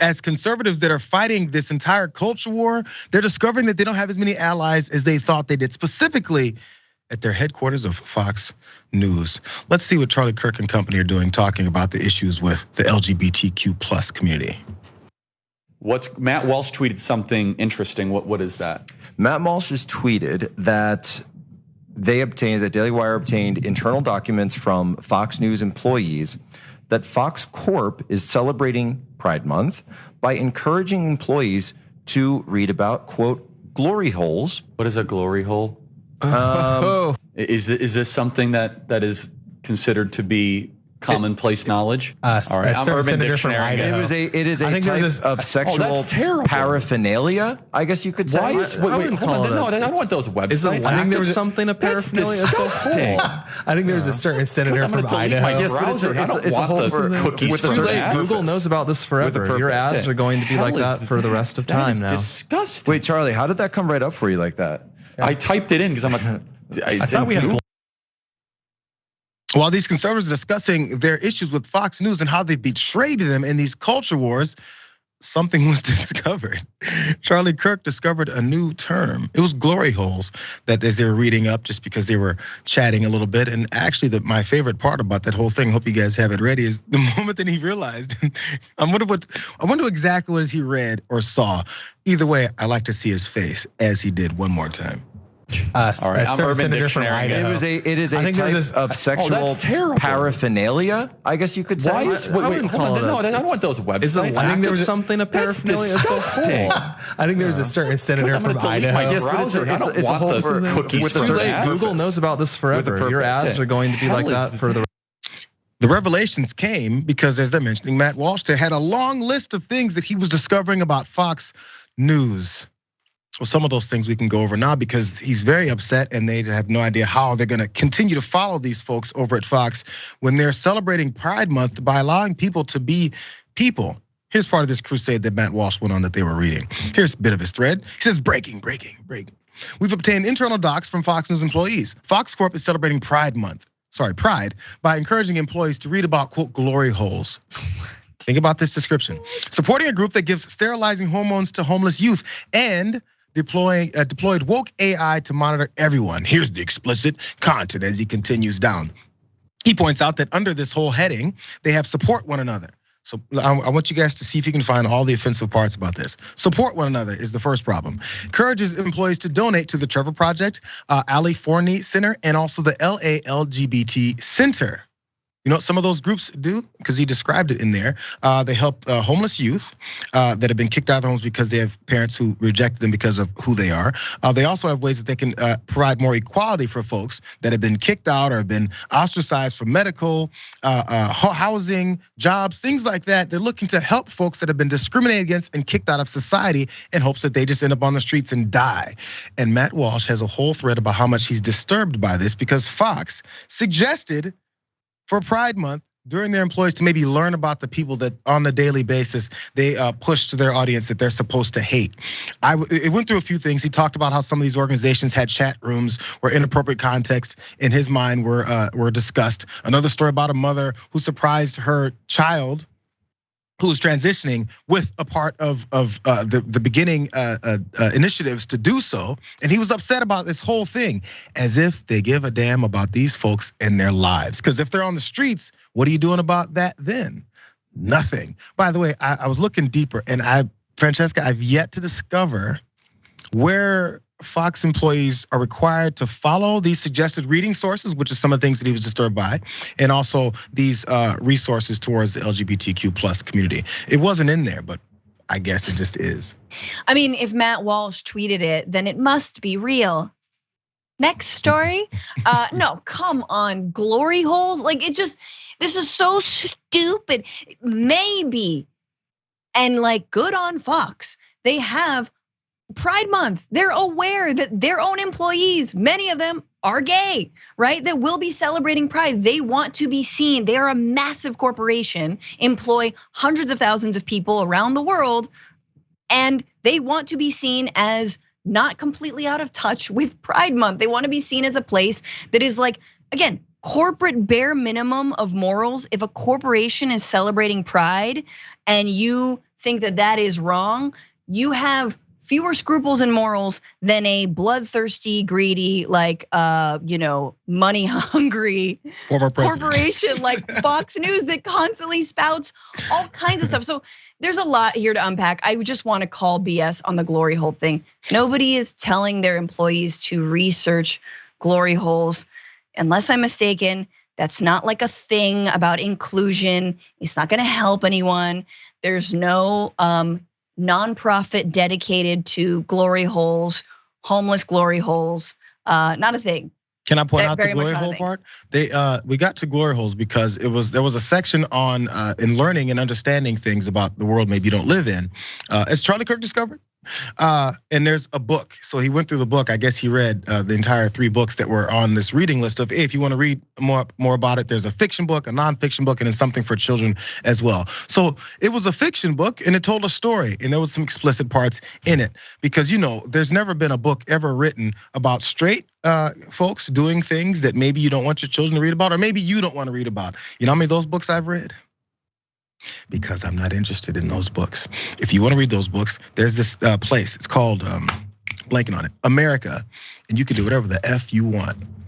as conservatives that are fighting this entire culture war, they're discovering that they don't have as many allies as they thought they did, specifically at their headquarters of Fox News. Let's see what Charlie Kirk and company are doing, talking about the issues with the LGBTQ plus community. Matt Walsh tweeted something interesting. What is that? Matt Walsh has tweeted that Daily Wire obtained internal documents from Fox News employees that Fox Corp is celebrating Pride Month by encouraging employees to read about, quote, glory holes. What is a glory hole? Is this something that is considered to be commonplace knowledge? All right, I'm Urban Dictionary. It is a type of sexual paraphernalia, I guess you could say. Why is, wait, hold on, no, I don't want those websites. I think there's something of paraphernalia. It's so cool. I think there's a certain senator from Idaho. Yes, but it's a whole cookies with Google knows about this forever. Your ads are going to be like that for the rest of time now. Disgusting. Wait, Charlie, how did that come right up for you like that? I typed it in because I'm like, I thought we had. While these conservatives are discussing their issues with Fox News and how they betrayed them in these culture wars, something was discovered. Charlie Kirk discovered a new term. It was glory holes, that as they were reading up, just because they were chatting a little bit. And actually, my favorite part about that whole thing, hope you guys have it ready, is the moment that he realized. I wonder exactly what he read or saw. Either way, I like to see his face as he did one more time. All right, I'm Urban Dictionary. It is a type of sexual paraphernalia, I guess you could say. Why is, wait, hold on, no, I don't want those websites. I think there's something of paraphernalia. It's so cool. I think there's a certain senator from Idaho. Yes, but it's a whole cookies. With Google knows about this forever. Your ads are going to be like that for the. The revelations came because, as they're mentioning, Matt Walsh had a long list of things that he was discovering about Fox News. Well, some of those things we can go over now because he's very upset and they have no idea how they're gonna continue to follow these folks over at Fox when they're celebrating Pride Month by allowing people to be people. Here's part of this crusade that Matt Walsh went on that they were reading. Here's a bit of his thread. He says, breaking. We've obtained internal docs from Fox News employees. Fox Corp is celebrating Pride, by encouraging employees to read about, quote, glory holes. Think about this description. Supporting a group that gives sterilizing hormones to homeless youth and deployed woke AI to monitor everyone. Here's the explicit content as he continues down. He points out that under this whole heading, they have support one another. So I want you guys to see if you can find all the offensive parts about this. Support one another is the first problem. Encourages employees to donate to the Trevor Project, Ali Forney Center, and also the LA LGBT Center. You know what some of those groups do? Because he described it in there. They help homeless youth that have been kicked out of their homes because they have parents who reject them because of who they are. They also have ways that they can provide more equality for folks that have been kicked out or have been ostracized from medical, housing, jobs, things like that. They're looking to help folks that have been discriminated against and kicked out of society in hopes that they just end up on the streets and die. And Matt Walsh has a whole thread about how much he's disturbed by this because Fox suggested for Pride Month during their employees to maybe learn about the people that on a daily basis they push to their audience that they're supposed to hate. It went through a few things. He talked about how some of these organizations had chat rooms where inappropriate contexts in his mind were discussed. Another story about a mother who surprised her child who was transitioning with a part of the beginning initiatives to do so. And he was upset about this whole thing as if they give a damn about these folks and their lives. Because if they're on the streets, what are you doing about that then? Nothing. By the way, I was looking deeper and Francesca, I've yet to discover where Fox employees are required to follow these suggested reading sources, which is some of the things that he was disturbed by, and also these resources towards the LGBTQ plus community. It wasn't in there, but I guess it just is. I mean, if Matt Walsh tweeted it, then it must be real. Next story. No, come on, glory holes. Like this is so stupid. Maybe, and like good on Fox, they have Pride Month. They're aware that their own employees, many of them are gay, right? That will be celebrating Pride. They want to be seen. They are a massive corporation, employ hundreds of thousands of people around the world, and they want to be seen as not completely out of touch with Pride Month. They want to be seen as a place that is like, again, corporate bare minimum of morals. If a corporation is celebrating Pride and you think that that is wrong, you have fewer scruples and morals than a bloodthirsty, greedy, like money hungry corporation like Fox News that constantly spouts all kinds of stuff. So there's a lot here to unpack. I just want to call BS on the glory hole thing. Nobody is telling their employees to research glory holes, unless I'm mistaken. That's not like a thing about inclusion. It's not gonna help anyone. There's no nonprofit dedicated to glory holes, homeless glory holes, not a thing. Can I point out the glory hole part? We got to glory holes because there was a section on in learning and understanding things about the world maybe you don't live in. As Charlie Kirk discovered. And there's a book. So he went through the book. I guess he read the entire 3 books that were on this reading list of, hey, if you want to read more about it, there's a fiction book, a nonfiction book, and then something for children as well. So it was a fiction book and it told a story, and there was some explicit parts in it because there's never been a book ever written about straight folks doing things that maybe you don't want your children to read about, or maybe you don't want to read about. You know how many of those books I've read? Because I'm not interested in those books. If you want to read those books, there's this place. It's called, blanking on it, America, and you can do whatever the F you want.